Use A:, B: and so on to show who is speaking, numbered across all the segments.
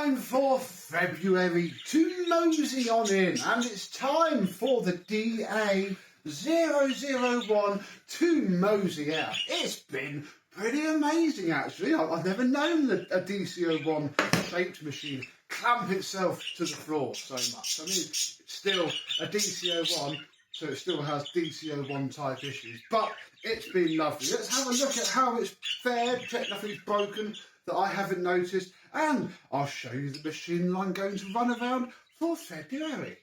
A: time for February to mosey on in, and it's time for the DA001 to mosey out. It's been pretty amazing actually. I've never known a DC01 shaped machine clamp itself to the floor so much. I mean, it's still a DC01, so it still has DC01 type issues, but it's been lovely. Let's have a look at how it's fared, check nothing's broken that I haven't noticed, and I'll show you the machine I'm going to run around for February.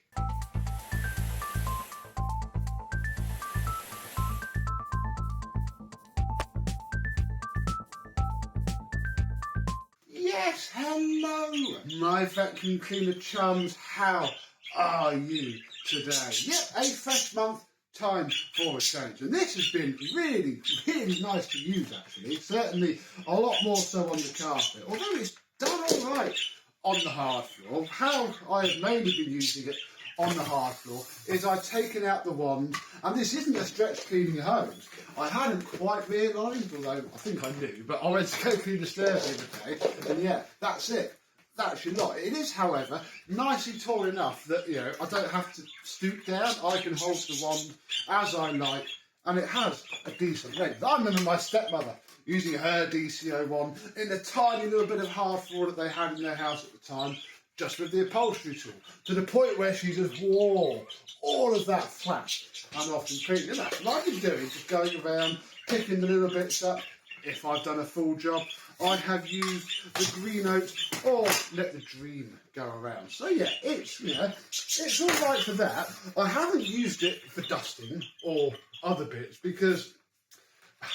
A: Yes, hello, my vacuum cleaner chums. How are you today? Yep, a fresh month, time for a change. And this has been really, really nice to use actually. Certainly a lot more so on the carpet. Although it's done all right on the hard floor. How I have mainly been using it on the hard floor is I've taken out the wand, and this isn't a stretch cleaning a hose. I hadn't quite realised, although I think I knew, but I went to go clean the stairs the other day, and yeah, that's it. That's your lot. It is, however, nicely tall enough that, you know, I don't have to stoop down. I can hold the wand as I like, and it has a decent length. I remember my stepmother using her DC01 in a tiny little bit of hard floor that they had in their house at the time, just with the upholstery tool, to the point where she just wore all of that flat and often cleaning. And that's what I've been doing, just going around, picking the little bits up. If I've done a full job, I have used the Greenote or let the Dreame go around. So yeah, it's, you know, it's all right for that. I haven't used it for dusting or other bits because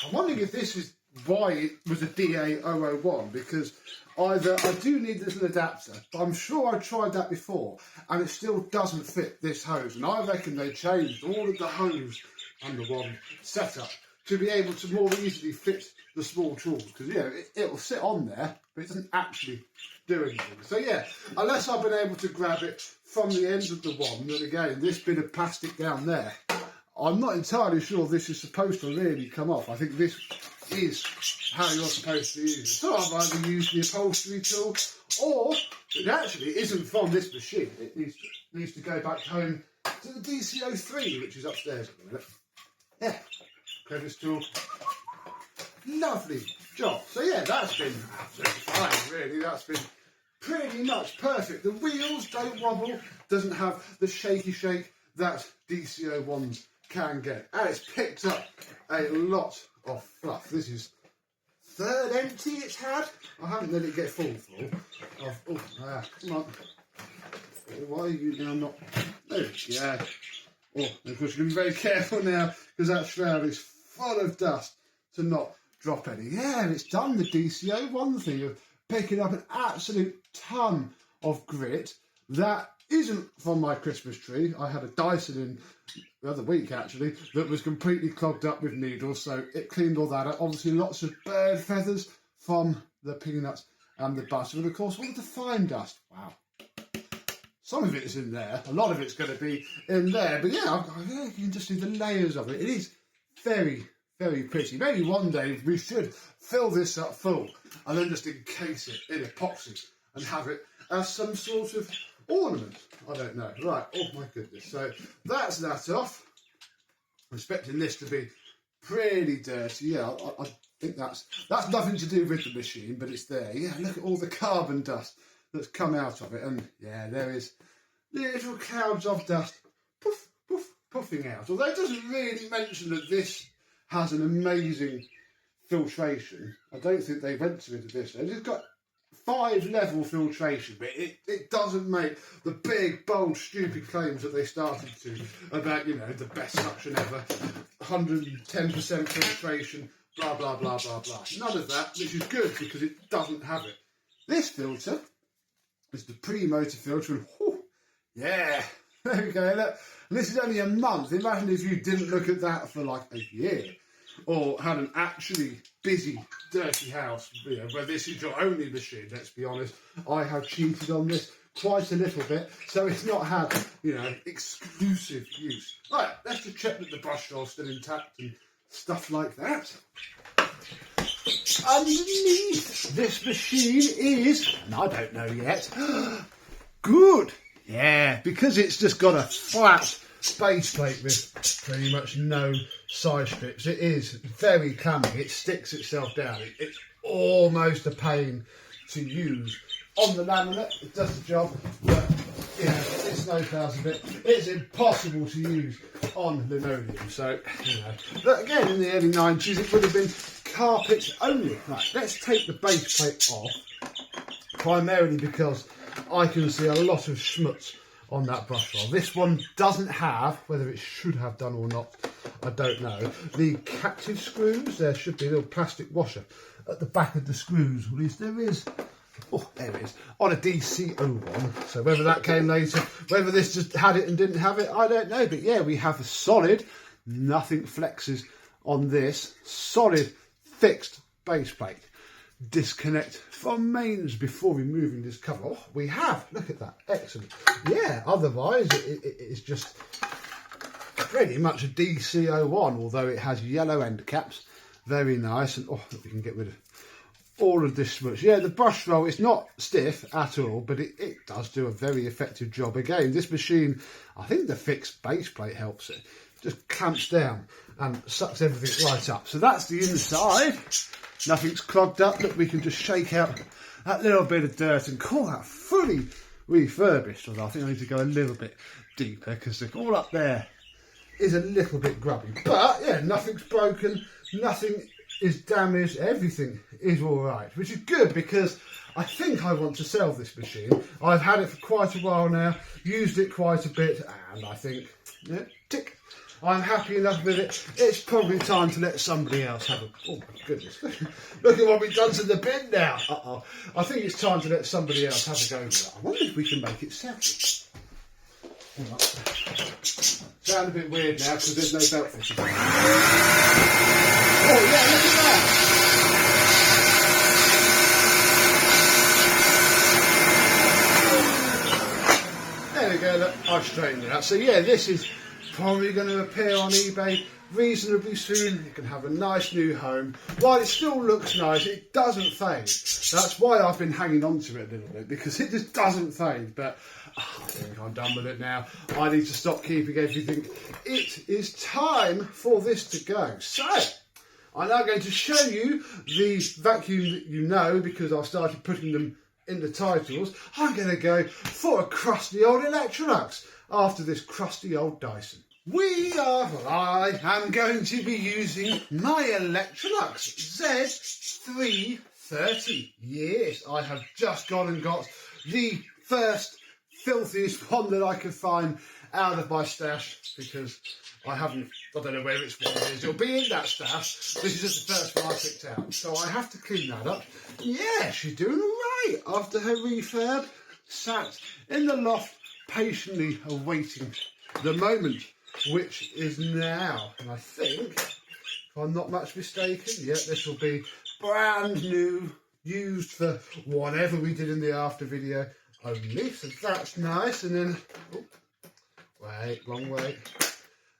A: I'm wondering if this is why it was a DA001, because either I do need this little adapter, but I'm sure I tried that before and it still doesn't fit this hose, and I reckon they changed all of the hose and the wand setup to be able to more easily fit the small tools, because yeah, it'll sit on there but it doesn't actually do anything. So yeah, unless I've been able to grab it from the end of the wand, and again this bit of plastic down there, I'm not entirely sure this is supposed to really come off. I think this is how you're supposed to use it. So I've either used the upholstery tool, or it actually isn't from this machine. It needs to go back home to the DC03, which is upstairs at the minute. Yeah, crevice tool. Lovely job. So yeah, that's been absolutely fine, really. That's been pretty much perfect. The wheels don't wobble, doesn't have the shaky shake that DC01s can get. And it's picked up a lot of fluff. This is third empty it's had. I haven't let it get full. Come on. Why are you now not? There we go. Oh, of course you're going to be very careful now, because that shroud is full of dust to not drop any. Yeah, it's done the DC01 thing of picking up an absolute ton of grit that isn't from my Christmas tree. I had a Dyson in the other week actually that was completely clogged up with needles, so it cleaned all that up. Obviously lots of bird feathers from the peanuts and the butter, and of course all of the fine dust. Wow. Some of it is in there, a lot of it's going to be in there, but yeah, you can just see the layers of it. It is very, very pretty. Maybe one day we should fill this up full and then just encase it in epoxy and have it as some sort of ornament. I don't know. Right, oh my goodness. So that's that off. I'm expecting this to be pretty dirty. Yeah, I think that's nothing to do with the machine, but it's there. Yeah, look at all the carbon dust that's come out of it, and yeah, there is little clouds of dust poof, poof, puffing out. Although it doesn't really mention that this has an amazing filtration. I don't think they went to into this. It's got 5-level filtration, but it doesn't make the big, bold, stupid claims that they started to about, you know, the best suction ever, 110% filtration, blah, blah, blah, blah, blah. None of that, which is good because it doesn't have it. This filter is the pre-motor filter, and whew, yeah, there we go. Look, this is only a month. Imagine if you didn't look at that for like a year, or had an actually busy, dirty house, you know, where this is your only machine. Let's be honest, I have cheated on this quite a little bit, so it's not had, you know, exclusive use. Right, let's just check that the brush roll's still intact and stuff like that. underneath this machine is, and I don't know yet, good. Yeah, because it's just got a flat base plate with pretty much no side strips. It is very clammy. It sticks itself down. It's almost a pain to use. On the laminate, it does the job, but you know, it snowplows a bit. It's impossible to use on linoleum. So, you know, but again, in the early 90s, it would have been carpet only. Right, let's take the base plate off, primarily because I can see a lot of schmutz on that brush roll. This one doesn't have, whether it should have done or not, I don't know, the captive screws. There should be a little plastic washer at the back of the screws, at least there is. Oh, there it is, on a DC01. So whether that came later, whether this just had it and didn't have it, I don't know. But yeah, we have a solid, nothing flexes on this, solid fixed base plate. Disconnect from mains before removing this cover. Oh, we have, look at that, excellent. Yeah, otherwise it's just pretty much a DC01, although it has yellow end caps, very nice. And oh, we can get rid of all of this smudge. Yeah, the brush roll is not stiff at all, but it does do a very effective job. Again, this machine, I think the fixed base plate helps it. Just clamps down and sucks everything right up. So that's the inside. Nothing's clogged up, but we can just shake out that little bit of dirt and call that fully refurbished. Although I think I need to go a little bit deeper because all up there is a little bit grubby. But yeah, nothing's broken, nothing is damaged, everything is all right, which is good because I think I want to sell this machine. I've had it for quite a while now, used it quite a bit, and I think, yeah, tick. I'm happy enough with it. It's probably time to let somebody else have a... Oh, my goodness. Look at what we've done to the bin now. Uh-oh. I think it's time to let somebody else have a go with that. I wonder if we can make it separate. Sound a bit weird now because there's no belt fitting. Oh, yeah, look at that. There we go, look. I've straightened it out. So, yeah, this is probably going to appear on eBay reasonably soon. You can have a nice new home. While it still looks nice, it doesn't fade. That's why I've been hanging on to it a little bit, because it just doesn't fade. But I think I'm done with it now. I need to stop keeping everything. It is time for this to go. So I'm now going to show you the vacuum that you know, because I've started putting them in the titles. I'm going to go for a crusty old Electrolux after this crusty old Dyson. I am going to be using my Electrolux Z330. Yes, I have just gone and got the first filthiest one that I could find out of my stash, because I don't know where its one is. It'll be in that stash. This is just the first one I picked out. So I have to clean that up. Yeah, she's doing all right after her refurb. Sat in the loft, patiently awaiting the moment, which is now. And I think, if I'm not much mistaken, yeah, this will be brand new, used for whatever we did in the after video only. So that's nice. And then, oh, wait, wrong way.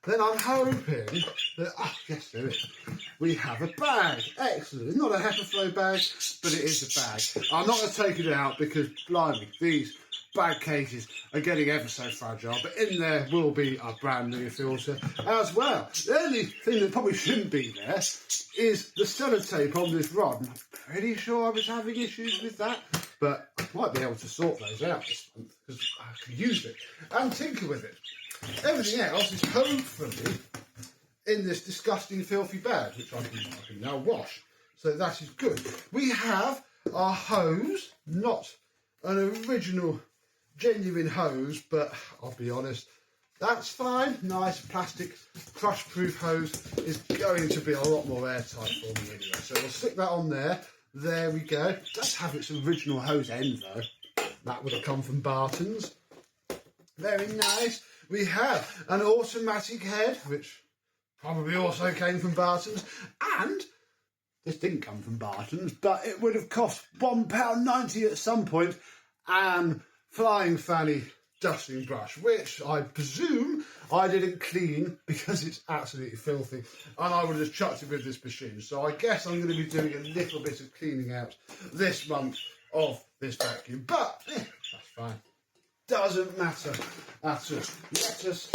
A: Then I'm hoping that, yes, there is. We have a bag. Excellent. It's not a Hefferflow bag, but it is a bag. I'm not going to take it out because, blimey, these bag cases are getting ever so fragile. But in there will be a brand new filter as well. The only thing that probably shouldn't be there is the sellotape on this rod. I'm pretty sure I was having issues with that, but I might be able to sort those out this month because I can use it and tinker with it. Everything else is hopefully in this disgusting filthy bag, which I can now wash. So that is good. We have our hose, not an original genuine hose, but I'll be honest, that's fine. Nice plastic crush proof hose is going to be a lot more airtight for me anyway. So we'll stick that on there. There we go. It does have its original hose end though. That would have come from Barton's. Very nice. We have an automatic head, which probably also came from Barton's, and this didn't come from Barton's, but it would have cost £1.90 at some point, and Flying Fanny dusting brush, which I presume I didn't clean because it's absolutely filthy, and I would have chucked it with this machine. So I guess I'm going to be doing a little bit of cleaning out this month of this vacuum, but that's fine. Doesn't matter at all. Let us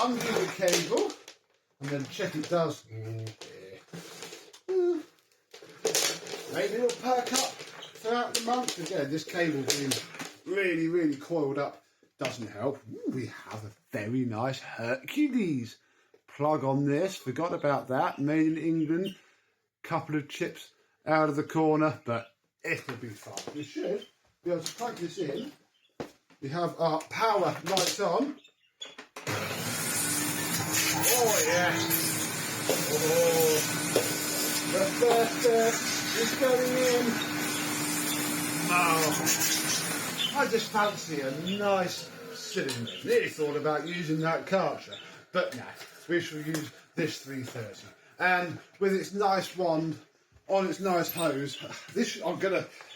A: undo the cable and then check it does. Maybe it'll perk up throughout the month. Again, this cable being really, really coiled up doesn't help. Ooh, we have a very nice Hercules plug on this. Forgot about that. Made in England. Couple of chips out of the corner, but it'll be fine. We should be able to plug this in. We have our power lights on. Oh yeah. Oh, the first is going in. Oh, I just fancy a nice cylinder. Nearly thought about using that Karcher, but no, we shall use this 330. And with its nice wand on its nice hose, this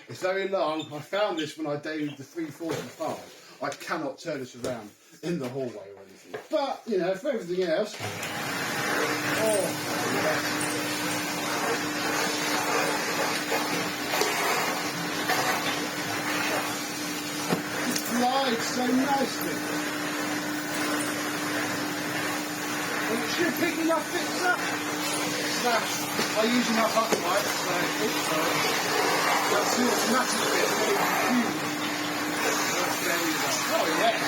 A: it's very long. I found this when I debuted the 345. I cannot turn it around in the hallway or anything. But, you know, for everything else, oh, yes. It glides so nicely. And it should pick enough bits up. I use enough uprighth, so that's the automatic bit. Oh yes.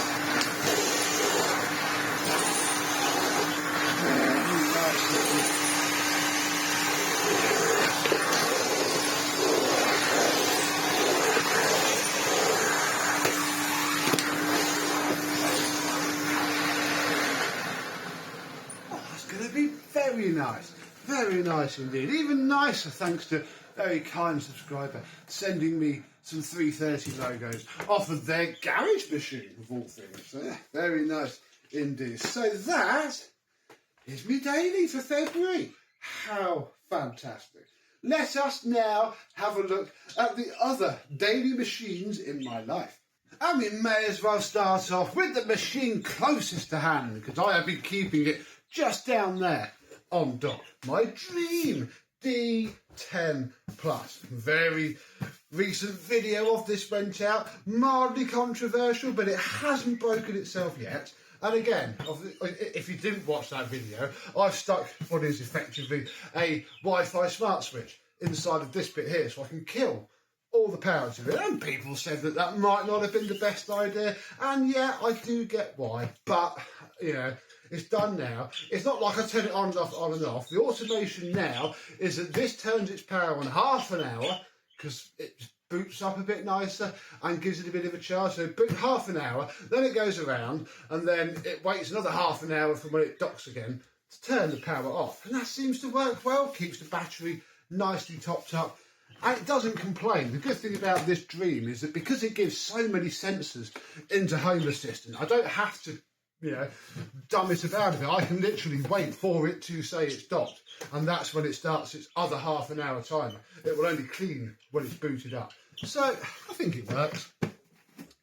A: Oh, that's going to be very nice. Very nice indeed. Even nicer thanks to a very kind subscriber sending me some 330 logos off of their garage machine, of all things. So, yeah, very nice indeed. So that is me daily for February. How fantastic. Let us now have a look at the other daily machines in my life. And we may as well start off with the machine closest to hand, because I have been keeping it just down there on dock. My Dreame D10 Plus. Very recent video of this went out, mildly controversial, but it hasn't broken itself yet. And again, if you didn't watch that video, I've stuck what is effectively a Wi-Fi smart switch inside of this bit here, so I can kill all the power to it. And people said that that might not have been the best idea, and yeah, I do get why, but you know, it's done now. It's not like I turn it on and off. The automation now is that this turns its power on half an hour, because it boots up a bit nicer and gives it a bit of a charge. So boot half an hour, then it goes around, and then it waits another half an hour from when it docks again to turn the power off. And that seems to work well, keeps the battery nicely topped up, and it doesn't complain. The good thing about this Dreame is that because it gives so many sensors into Home Assistant, I don't have to, you know, dumb it about a bit. I can literally wait for it to say it's docked, and that's when it starts its other half an hour timer. It will only clean when it's booted up. So I think it works.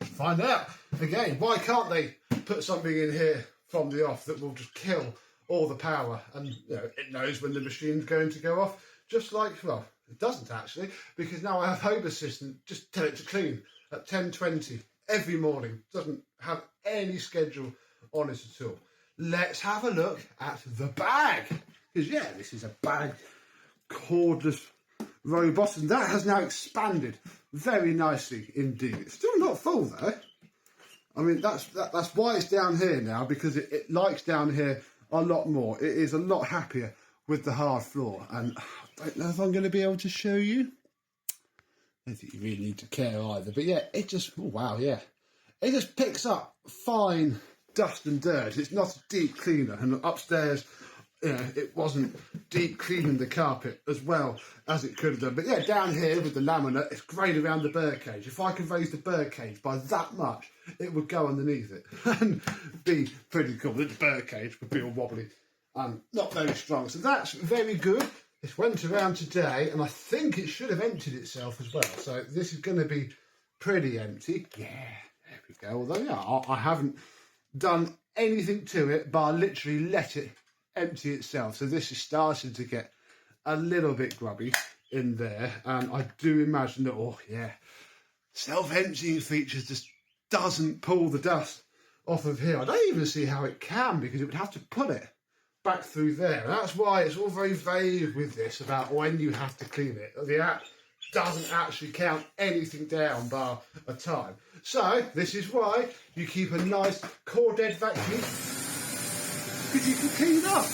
A: Find out. Again, why can't they put something in here from the off that will just kill all the power, and you know, it knows when the machine's going to go off, just like, well, it doesn't actually, because now I have Home Assistant just tell it to clean at 10:20 every morning. Doesn't have any schedule on it at all. Let's have a look at the bag, because yeah, this is a bag cordless robot, and that has now expanded very nicely indeed. It's still not full though. I mean, that's why it's down here now, because it likes down here a lot more. It is a lot happier with the hard floor, and I don't know if I'm going to be able to show you. I don't think you really need to care either, but yeah, it just, oh wow, yeah, it just picks up fine dust and dirt. It's not a deep cleaner, and upstairs, you know, it wasn't deep cleaning the carpet as well as it could have done. But yeah, down here with the laminate, it's great around the birdcage. If I could raise the birdcage by that much, it would go underneath it and be pretty cool. The birdcage would be all wobbly and not very strong. So that's very good. This went around today, and I think it should have emptied itself as well. So this is going to be pretty empty. Yeah, there we go. Although, yeah, I haven't done anything to it, but I literally let it empty itself. So this is starting to get a little bit grubby in there, and I do imagine that, oh yeah, self-emptying features just doesn't pull the dust off of here. I don't even see how it can, because it would have to put it back through there. And that's why it's all very vague with this about when you have to clean it. The app doesn't actually count anything down bar a time. So this is why you keep a nice corded vacuum, because you can clean it up.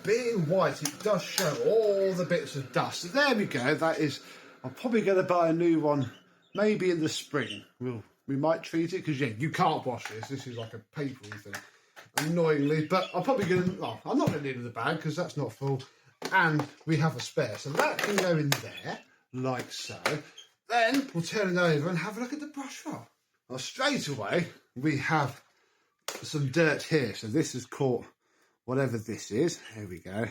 A: Being white, it does show all the bits of dust. So there we go. That is, I'm probably going to buy a new one, maybe in the spring. We might treat it, because yeah, you can't wash this. This is like a papery thing, annoyingly. But I'm probably going to, I'm not going to leave it in the bag, because that's not full. And we have a spare, so that can go in there, like so. Then we'll turn it over and have a look at the brush roll. Well, straight away, we have some dirt here. So this has caught whatever this is. Here we go.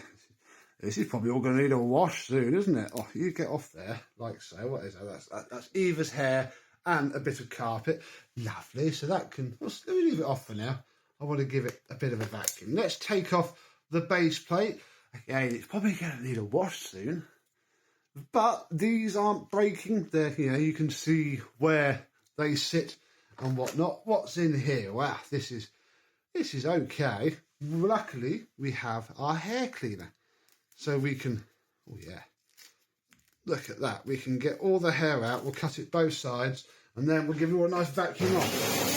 A: This is probably all going to need a wash soon, isn't it? Oh, you get off there, like so. What is that? That's Eva's hair and a bit of carpet. Lovely. So that can, let me leave it off for now. I want to give it a bit of a vacuum. Let's take off the base plate. Again, it's probably going to need a wash soon. But these aren't breaking. They're, you can see where they sit and whatnot. What's in here? Wow, this is okay. Luckily, we have our hair cleaner. So we can, oh yeah, look at that. We can get all the hair out. We'll cut it both sides, and then we'll give it all a nice vacuum off.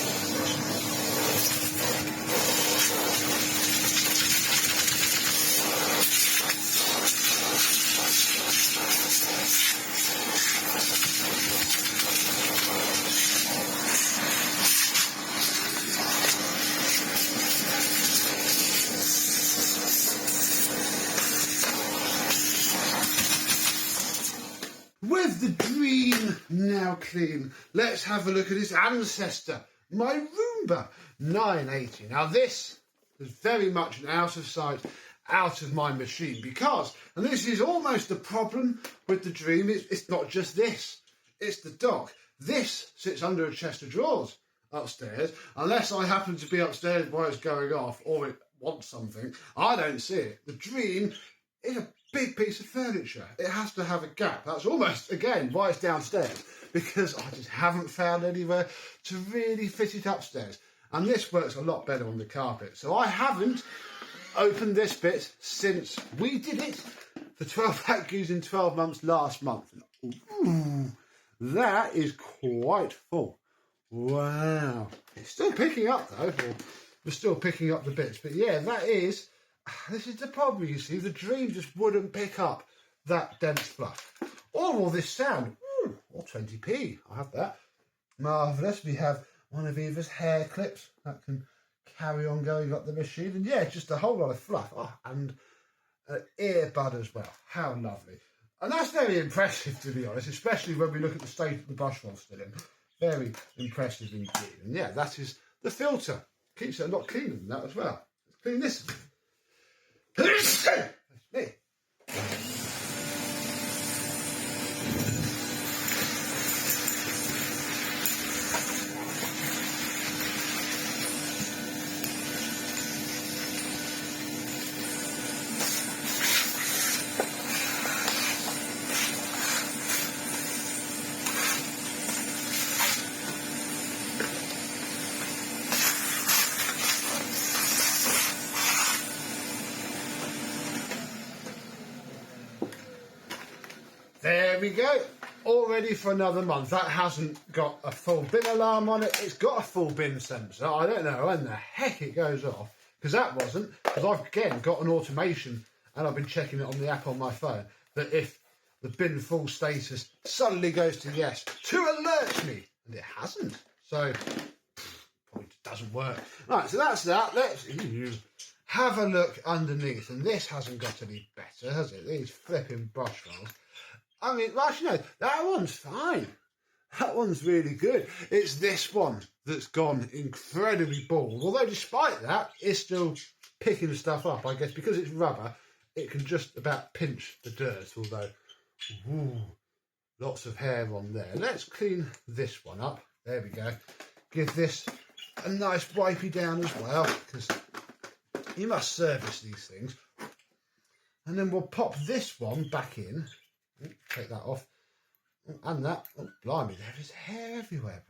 A: With the Dreame now clean, let's have a look at its ancestor, my Roomba 980. Now this is very much an out of sight, out of mind machine, because, and this is almost the problem with the Dreame, it's not just this, it's the dock. This sits under a chest of drawers upstairs. Unless I happen to be upstairs while it's going off, or it wants something, I don't see it. The Dreame is a big piece of furniture. It has to have a gap. That's almost, again, why it's downstairs, because I just haven't found anywhere to really fit it upstairs. And this works a lot better on the carpet. So I haven't opened this bit since we did it for 12 vacuums in 12 months last month. Ooh, that is quite full. Wow. It's still picking up though. We're still picking up the bits. But yeah, this is the problem, you see. The Dreame just wouldn't pick up that dense fluff. Or all this sound. Or 20p. I have that. Marvellous. We have one of Eva's hair clips that can carry on going up the machine. And yeah, just a whole lot of fluff. Oh, and an earbud as well. How lovely. And that's very impressive, to be honest, especially when we look at the state of the brush roll still in. Very impressive indeed. And yeah, that is the filter. Keeps it a lot cleaner than that as well. Let's clean this. That's me. There we go. all ready for another month. That hasn't got a full bin alarm on it. It's got a full bin sensor. I don't know when the heck it goes off, because that wasn't. Because I've, again, got an automation, and I've been checking it on the app on my phone, that if the bin full status suddenly goes to yes, to alert me, and it hasn't. So, probably doesn't work. Right, so that's that. Let's have a look underneath. And this hasn't got any better, has it? These flipping brush rolls. I mean, actually, no, that one's fine. That one's really good. It's this one that's gone incredibly bald. Although, despite that, it's still picking stuff up. I guess because it's rubber, it can just about pinch the dirt. Although, ooh, lots of hair on there. Let's clean this one up. There we go. Give this a nice wipey down as well, because you must service these things. And then we'll pop this one back in. Take that off. And that. Oh, blimey, there is hair everywhere.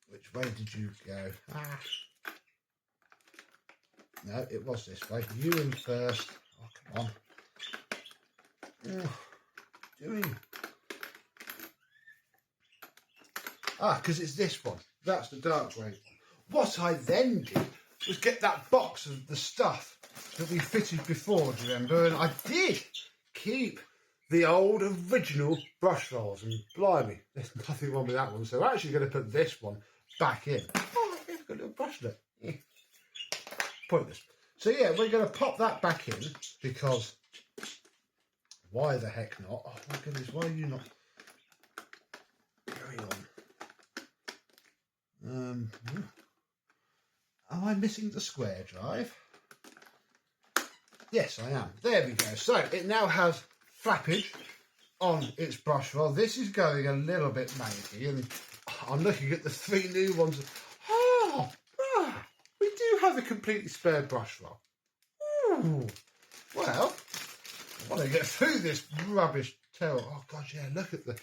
A: Which way did you go? Ah. No, it was this way. You in first. Oh, come on. Oh, doing. Ah, because it's this one. That's the dark grey one. What I then did was get that box of the stuff that we fitted before, do you remember? And I did keep the old original brush rolls, and blimey, there's nothing wrong with that one. So we're actually going to put this one back in. Oh, we've got a little brushlet. Yeah. Pointless. So yeah, we're going to pop that back in, because why the heck not? Oh my goodness, why are you not going on? Am I missing the square drive? Yes, I am. There we go. So it now has flappage on its brush roll. This is going a little bit manky, and I'm looking at the 3 new ones. Oh, we do have a completely spare brush roll. Ooh. Well, I want to get through this rubbish tail. Oh God, yeah, look at the...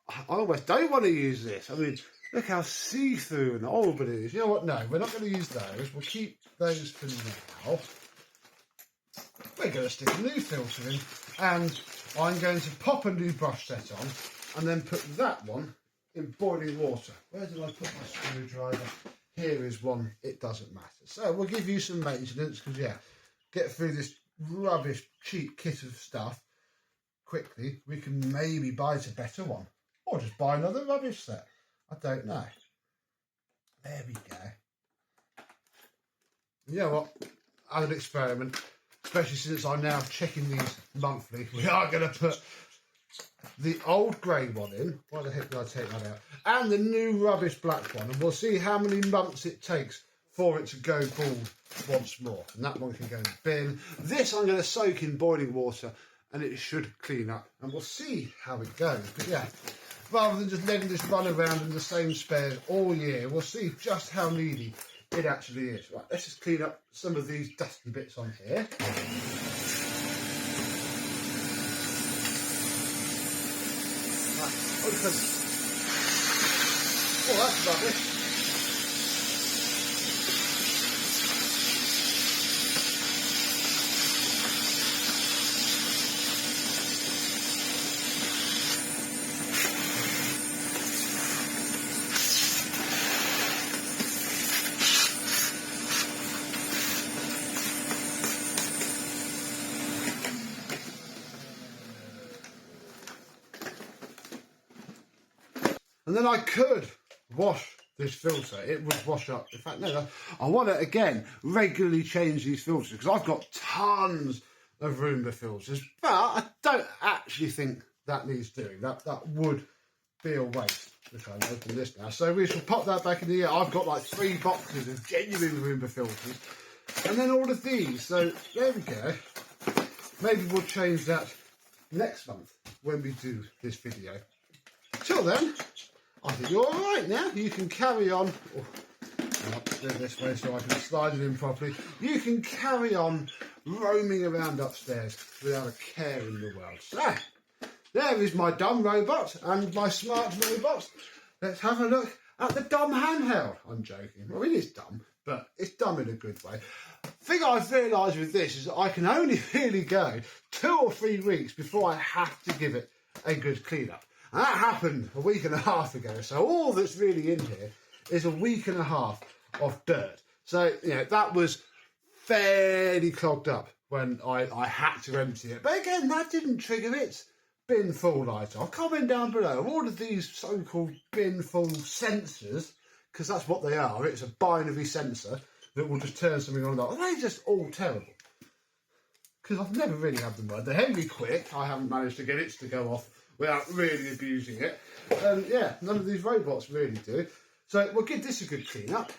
A: I almost don't want to use this. I mean, look how see-through and horrible it is. You know what? No, we're not going to use those. We'll keep those for now. We're going to stick a new filter in, and I'm going to pop a new brush set on, and then put that one in boiling water. Where did I put my screwdriver? Here is one. It doesn't matter. So we'll give you some maintenance, because, yeah, get through this rubbish, cheap kit of stuff quickly. We can maybe buy a better one. Or just buy another rubbish set. I don't know. There we go. You know what? As an experiment, especially since I'm now checking these monthly, we are going to put the old grey one in. Why the heck did I take that out? And the new rubbish black one. And we'll see how many months it takes for it to go bald once more. And that one can go in the bin. This I'm going to soak in boiling water, and it should clean up. And we'll see how it goes. But yeah, rather than just letting this run around in the same spares all year, we'll see just how needy it actually is. Right, let's just clean up some of these dusty bits on here. Right, open. Oh, that's rubbish. And then I could wash this filter. It would wash up. In fact, no, I want to, again, regularly change these filters, because I've got tons of Roomba filters, but I don't actually think that needs doing. That would be a waste. If I open this now. So we shall pop that back in the air. I've got like 3 boxes of genuine Roomba filters. And then all of these. So there we go. Maybe we'll change that next month when we do this video. Till then, I think you're all right now. You can carry on. Oh, I'll do it this way so I can slide it in properly. You can carry on roaming around upstairs without a care in the world. So, there is my dumb robot and my smart robot. Let's have a look at the dumb handheld. I'm joking. Well, it is dumb, but it's dumb in a good way. The thing I've realised with this is that I can only really go 2 or 3 weeks before I have to give it a good clean up. And that happened a week and a half ago. So all that's really in here is a week and a half of dirt. So, you know, that was fairly clogged up when I had to empty it. But again, that didn't trigger its bin full light off. Comment down below all of these so-called bin full sensors, because that's what they are. It's a binary sensor that will just turn something on and off. They're just all terrible. Because I've never really had them right. They're heavy quick. I haven't managed to get it to go off without really abusing it. And yeah, none of these robots really do. So we'll give this a good clean up.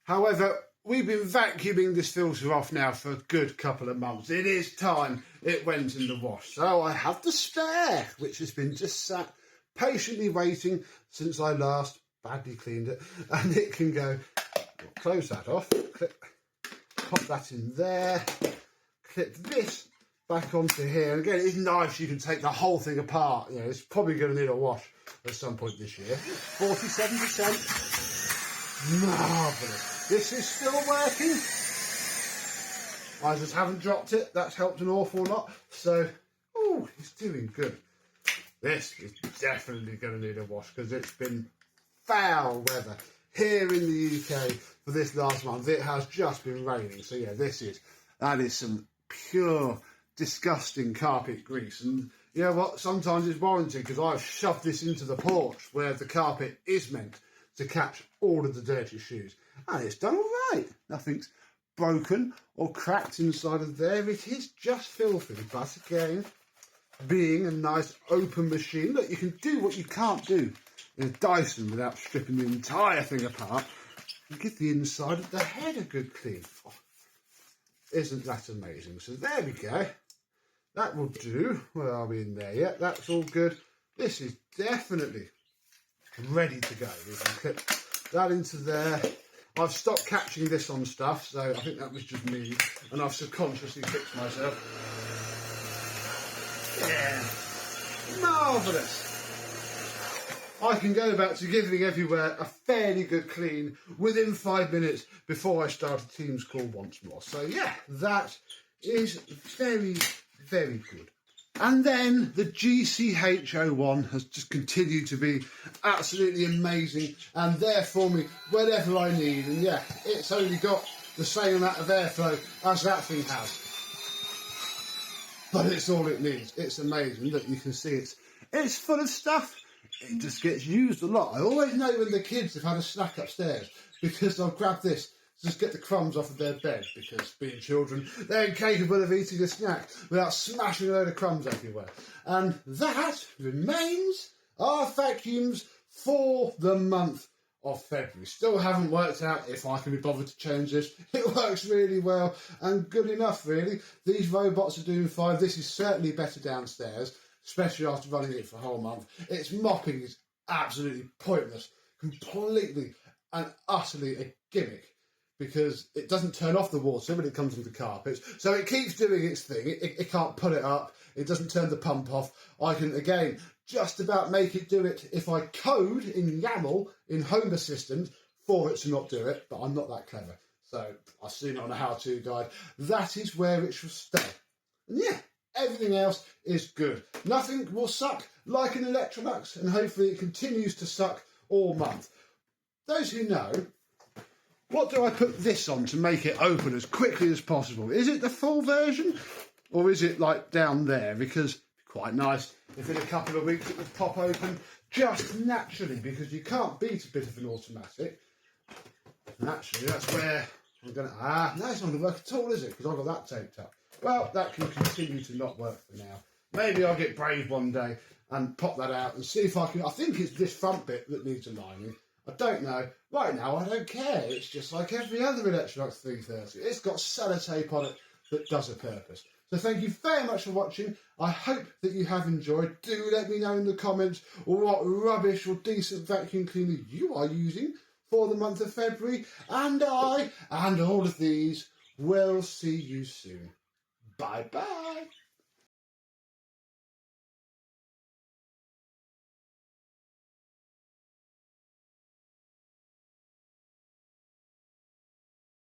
A: However, we've been vacuuming this filter off now for a good couple of months. It is time it went in the wash. So I have the spare, which has been just sat patiently waiting since I last badly cleaned it. And it can go, close that off, clip, pop that in there, clip this back onto here. And again, it's nice, you can take the whole thing apart. You know, it's probably going to need a wash at some point this year. 47%. Marvellous. This is still working. I just haven't dropped it. That's helped an awful lot. So, oh, it's doing good. This is definitely going to need a wash because it's been foul weather here in the UK for this last month. It has just been raining. So yeah, that is some pure disgusting carpet grease. And you know what? Sometimes it's warranted because I've shoved this into the porch where the carpet is meant to catch all of the dirty shoes. And it's done all right. Nothing's broken or cracked inside of there. It is just filthy. But again, being a nice open machine, look, you can do what you can't do in a Dyson without stripping the entire thing apart and give the inside of the head a good clean. Oh, isn't that amazing? So there we go. That will do. Where are we in there yet? That's all good. This is definitely ready to go. We can clip that into there. I've stopped catching this on stuff, so I think that was just me, and I've subconsciously fixed myself. Yeah, marvellous. I can go back to giving everywhere a fairly good clean within 5 minutes before I start a Teams call once more. So yeah, that is very, very good. And then the GCH01 has just continued to be absolutely amazing and there for me whenever I need. And yeah, it's only got the same amount of airflow as that thing has. But it's all it needs. It's amazing. Look, you can see it's full of stuff. It just gets used a lot. I always know when the kids have had a snack upstairs because they'll grab this, just get the crumbs off of their bed, because being children, they're incapable of eating a snack without smashing a load of crumbs everywhere. And that remains our vacuums for the month of February. Still haven't worked out if I can be bothered to change this. It works really well and good enough, really. These robots are doing fine. This is certainly better downstairs, especially after running it for a whole month. Its mopping is absolutely pointless, completely and utterly a gimmick, because it doesn't turn off the water when it comes with the carpets. So it keeps doing its thing. It can't put it up. It doesn't turn the pump off. I can, again, just about make it do it if I code in YAML in Home Assistant for it to not do it, but I'm not that clever. So I've seen it on a how-to guide. That is where it should stay. And yeah, everything else is good. Nothing will suck like an Electrolux, and hopefully it continues to suck all month. Those who know, what do I put this on to make it open as quickly as possible? Is it the full version, or is it like down there? Because it'd be quite nice if in a couple of weeks it would pop open just naturally, because you can't beat a bit of an automatic. And actually, that's where I'm going to... no, it's not going to work at all, is it? Because I've got that taped up. Well, that can continue to not work for now. Maybe I'll get brave one day and pop that out and see if I can... I think it's this front bit that needs aligning. I don't know. Right now, I don't care. It's just like every other Electrolux 330. It's got sellotape on it that does a purpose. So thank you very much for watching. I hope that you have enjoyed. Do let me know in the comments what rubbish or decent vacuum cleaner you are using for the month of February, and I and all of these will see you soon. Bye bye.